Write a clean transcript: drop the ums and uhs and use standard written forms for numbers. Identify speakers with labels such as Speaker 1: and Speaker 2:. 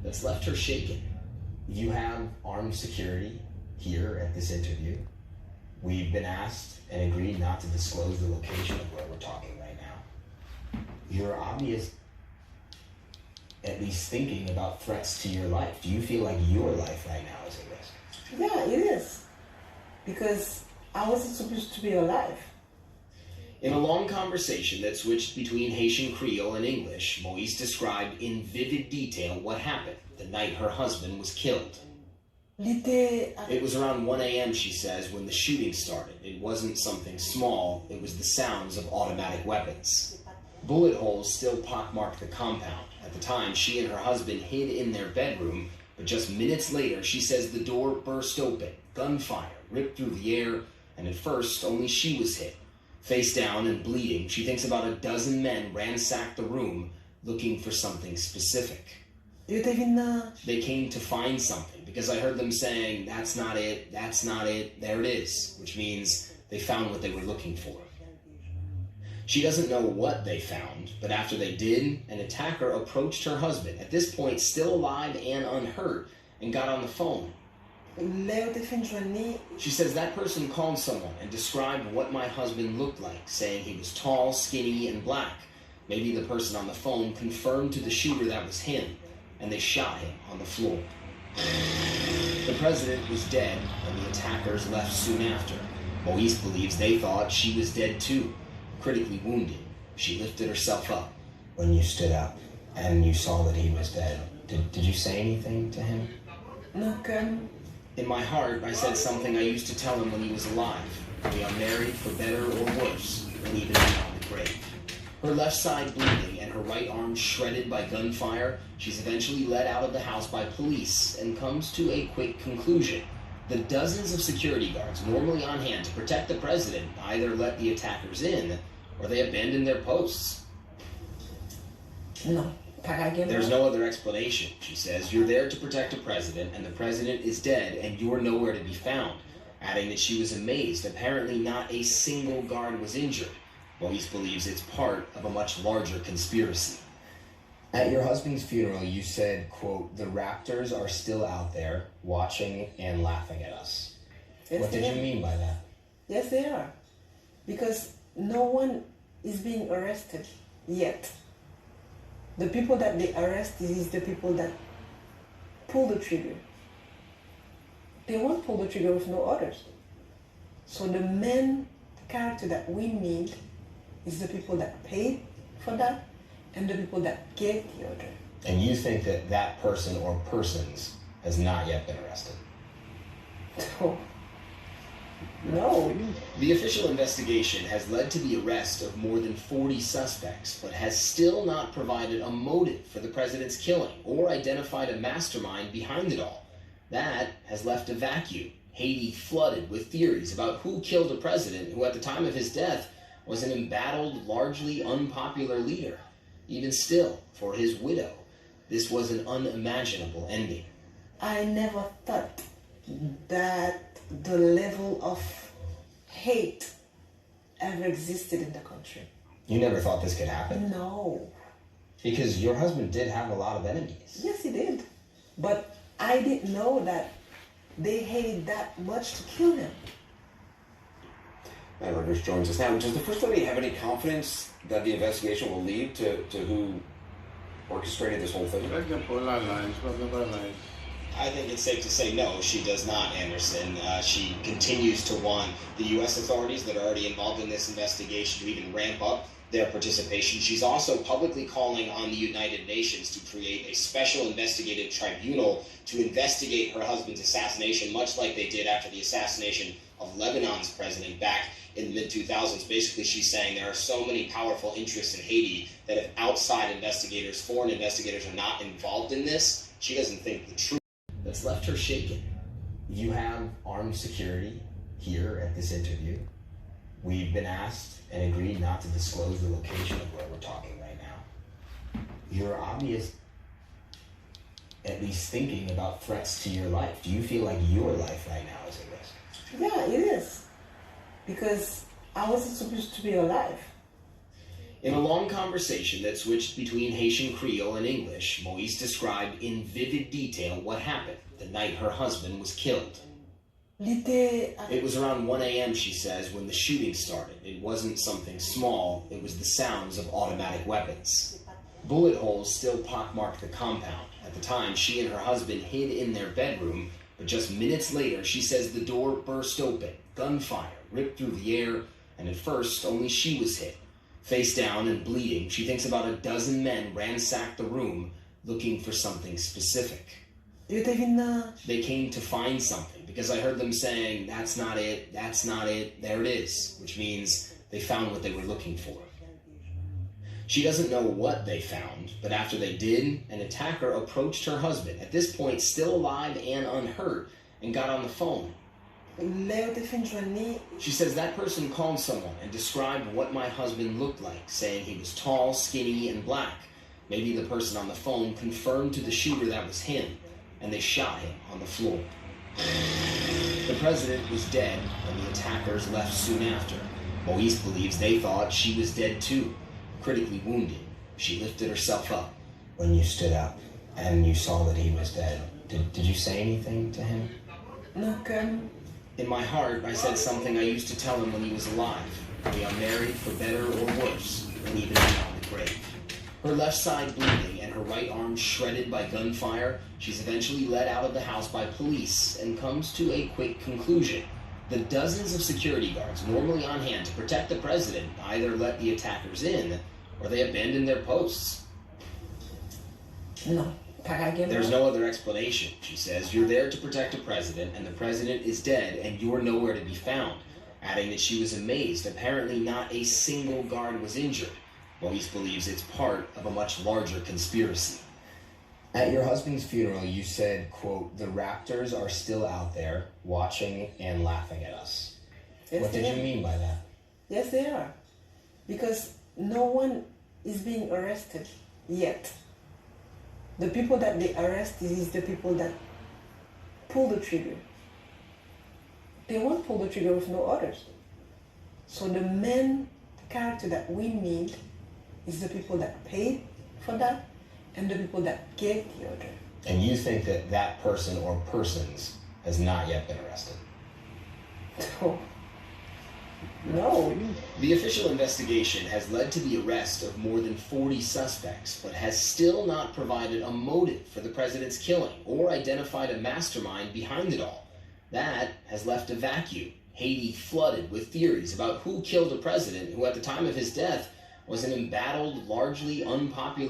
Speaker 1: that's left her shaken. You have armed security here at this interview. We've been asked and agreed not to disclose the location of where we're talking right now. You're obvious, at least thinking about threats to your life. Do you feel like your life right now is at risk?
Speaker 2: Yeah, it is. Because I wasn't supposed to be alive.
Speaker 1: In a long conversation that switched between Haitian Creole and English, Moise described in vivid detail what happened the night her husband was killed. It was around 1 a.m., she says, when the shooting started. It wasn't something small, it was the sounds of automatic weapons. Bullet holes still pockmarked the compound. At the time, she and her husband hid in their bedroom, but just minutes later, she says the door burst open. Gunfire ripped through the air, and at first, only she was hit. Face down and bleeding, she thinks about a dozen men ransacked the room, looking for something specific. They came to find something, because I heard them saying, that's not it, there it is, which means they found what they were looking for. She doesn't know what they found, but after they did, an attacker approached her husband, at this point still alive and unhurt, and got on the phone. She says that person called someone and described what my husband looked like, saying he was tall, skinny, and black. Maybe the person on the phone confirmed to the shooter that was him, and they shot him on the floor. The president was dead, and the attackers left soon after. Moise believes they thought she was dead too, critically wounded. She lifted herself up. When you stood up and you saw that he was dead, did you say anything to him?
Speaker 2: No,
Speaker 1: In my heart, I said something I used to tell him when he was alive. We are married for better or worse, and even beyond the grave. Her left side bleeding and her right arm shredded by gunfire, she's eventually led out of the house by police and comes to a quick conclusion. The dozens of security guards normally on hand to protect the president either let the attackers in or they abandoned their posts.
Speaker 2: No.
Speaker 1: There's no other explanation, she says. You're there to protect a president, and the president is dead, and you're nowhere to be found. Adding that she was amazed. Apparently not a single guard was injured. Moise believes it's part of a much larger conspiracy. At your husband's funeral, you said, quote, the raptors are still out there watching and laughing at us.
Speaker 2: Yes,
Speaker 1: what did you mean by that?
Speaker 2: Yes, they are. Because no one is being arrested yet. The people that they arrest is the people that pull the trigger. They won't pull the trigger with no orders. So the main character that we need is the people that paid for that and the people that gave the order.
Speaker 1: And you think that that person or persons has not yet been arrested?
Speaker 2: No.
Speaker 1: The official investigation has led to the arrest of more than 40 suspects, but has still not provided a motive for the president's killing or identified a mastermind behind it all. That has left a vacuum. Haiti flooded with theories about who killed a president who at the time of his death was an embattled, largely unpopular leader. Even still, for his widow, this was an unimaginable ending.
Speaker 2: I never thought that the level of hate ever existed in the country.
Speaker 1: You never thought this could happen?
Speaker 2: No.
Speaker 1: Because your husband did have a lot of enemies.
Speaker 2: Yes, he did. But I didn't know that they hated that much to kill him.
Speaker 3: Matt Rogers joins us now. Does the First Lady have any confidence that the investigation will lead to who orchestrated this whole thing?
Speaker 1: I think it's safe to say no, she does not, Anderson. She continues to want the U.S. authorities that are already involved in this investigation to even ramp up their participation. She's also publicly calling on the United Nations to create a special investigative tribunal to investigate her husband's assassination, much like they did after the assassination of Lebanon's president back in the mid-2000s. Basically, she's saying there are so many powerful interests in Haiti that if outside investigators, foreign investigators, are not involved in this, she doesn't think the truth. That's left her shaken. You have armed security here at this interview. We've been asked and agreed not to disclose the location of where we're talking right now. You're obvious, at least thinking about threats to your life. Do you feel like your life right now is at risk?
Speaker 2: Yeah, it is. Because I wasn't supposed to be alive.
Speaker 1: In a long conversation that switched between Haitian Creole and English, Moise described in vivid detail what happened the night her husband was killed. It was around 1 a.m., she says, when the shooting started. It wasn't something small, it was the sounds of automatic weapons. Bullet holes still pockmarked the compound. At the time, she and her husband hid in their bedroom, but just minutes later, she says the door burst open. Gunfire ripped through the air, and at first, only she was hit. Face down and bleeding, she thinks about a dozen men ransacked the room, looking for something specific. They came to find something, because I heard them saying, that's not it, there it is, which means they found what they were looking for. She doesn't know what they found, but after they did, an attacker approached her husband, at this point still alive and unhurt, and got on the phone. She says that person called someone and described what my husband looked like, saying he was tall, skinny, and black. Maybe the person on the phone confirmed to the shooter that was him, and they shot him on the floor. The president was dead, and the attackers left soon after. Moise believes they thought she was dead too. Critically wounded, she lifted herself up. When you stood up and you saw that he was dead, did you say anything to him?
Speaker 2: No,
Speaker 1: In my heart, I said something I used to tell him when he was alive. We are married for better or worse, and even beyond the grave. Her left side bleeding and her right arm shredded by gunfire, she's eventually led out of the house by police and comes to a quick conclusion. The dozens of security guards normally on hand to protect the president either let the attackers in or they abandoned their posts.
Speaker 2: No.
Speaker 1: There's no other explanation, she says. You're there to protect a president, and the president is dead, and you're nowhere to be found. Adding that she was amazed. Apparently not a single guard was injured. Moise believes it's part of a much larger conspiracy. At your husband's funeral, you said, quote, the raptors are still out there watching and laughing at us.
Speaker 2: Yes,
Speaker 1: what did you mean by that?
Speaker 2: Yes, they are. Because no one is being arrested yet. The people that they arrest is the people that pull the trigger. They won't pull the trigger with no orders. So the main character that we need is the people that paid for that and the people that gave the order.
Speaker 1: And you think that that person or persons has not yet been arrested?
Speaker 2: No.
Speaker 1: The official investigation has led to the arrest of more than 40 suspects, but has still not provided a motive for the president's killing or identified a mastermind behind it all. That has left a vacuum. Haiti flooded with theories about who killed a president who at the time of his death was an embattled, largely unpopular